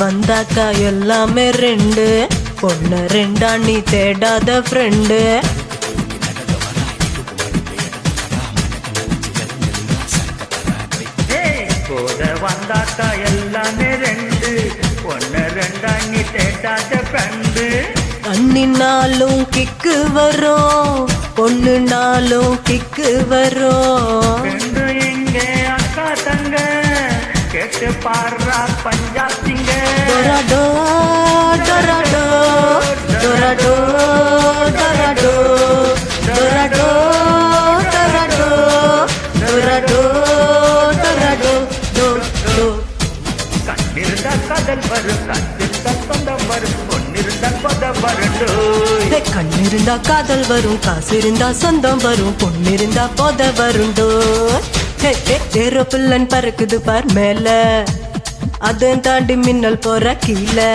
வந்தாக்கா எல்லாமே ரெண்டு, பொண்ணு ரெண்டா நீ தேடாத ஃப்ரெண்டு. போத வந்தாக்கா எல்லாமே ரெண்டு, பொண்ணு ரெண்டா நீ தேடாத ஃப்ரெண்டு. அண்ணினாலும் கிக்கு வரும், பொண்ணுனாலும் கிக்கு வரும். ரெண்டு இங்கே அக்கா தங்க கேட்டு பாடுறா பஞ்சாப்திங்க. டொராடோ டொராடோ டொராடோ டொராடோ டொராடோ டொராடோ டொராடோ டொராடோ டோ டோ. கண்ணிருந்தா காதல் வரும், காத்திருந்தா சொந்தம் வரும், பொண்ணிருந்தா கொத வரண்டோ. கண்ணிருந்தா காதல் வரும், காசு இருந்தா சொந்தம் வரும், பொண்ணிருந்தா போத வருண்டோ. ஏரோப்ளேன் பறக்குது பார் மேல, அதையும் தாண்டி மின்னல் போற கீழே.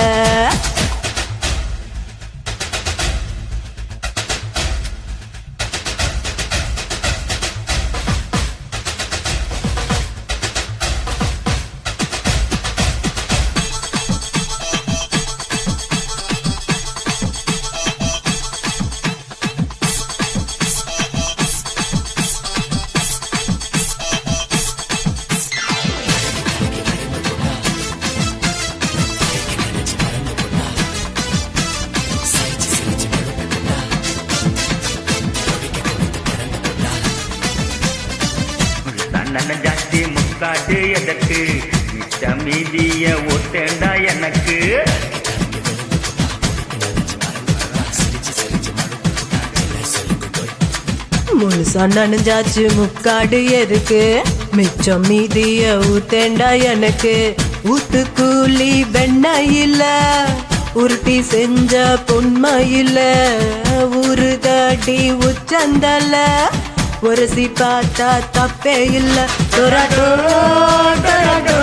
ஜாஸ்தி முக்காட்டு எதற்கு, மிச்ச மீதிய ஒத்தேண்டா எனக்கு. முழுசா நனைஞ்சாச்சு முக்காடு எதுக்கு, மிச்சம் மீதிய ஊத்தேண்டா எனக்கு. ஊத்து கூலி வெண்ணையில, உருட்டி செஞ்ச பொன்மையில, ஊருதடி உச்சந்தல, ஒரசி பார்த்தா தப்பே இல்ல. டொராடோ டொராடோ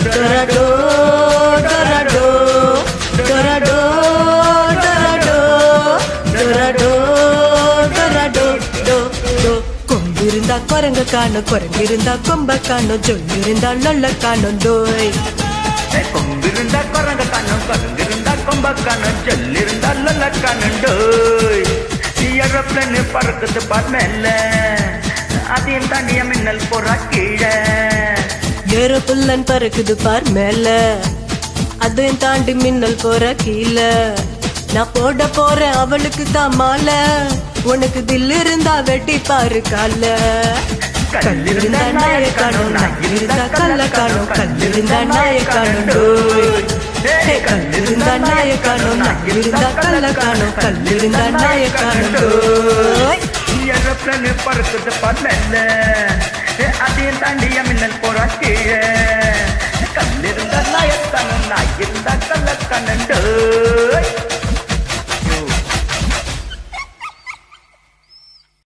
டொராடோ டொராடோ டொராடோ டொராடோ டொராடோ டொராடோ டோ டோ. கொம்பிருந்தா குரங்க காணும், குரங்கிருந்தா கொம்ப காணும், சொல்லிருந்தா நல்ல காணும் டோய். கொம்பிருந்தா குரங்க காணும், குரங்கிருந்தா கொம்ப காணும், சொல்லிருந்தா நல்ல காணும் டோய். ஏரோப்ளேன் பறக்குது பார் மேல, அதையும் தாண்டிய மின்னல் போற கீழே. ஏரோப்ளேன் பறக்குது பார் மேல, அதையும் தாண்டி மின்னல் போற கீழே. நான் போட போறேன் அவளுக்கு தான் மாலை, உனக்கு தில் இருந்தா வெட்டி பாரு கால. கல்லிருந்தா நாய காணும், நாயிருந்தா கல்ல காணும், கல்லிருந்தா நாய காணும் டோய். கல்லிருந்தா நாய காணும், நாயிருந்தா கல்ல காணும், கல்லிருந்தா நாய காணும் டோய். ஏரோப்ளேன் பறக்குது பார் மேல, அதையும் தாண்டிய மின்னல் போற கீழே. கல்லிருந்தா நாய காணும், நாயிருந்தா கல்ல காணும் டோய்.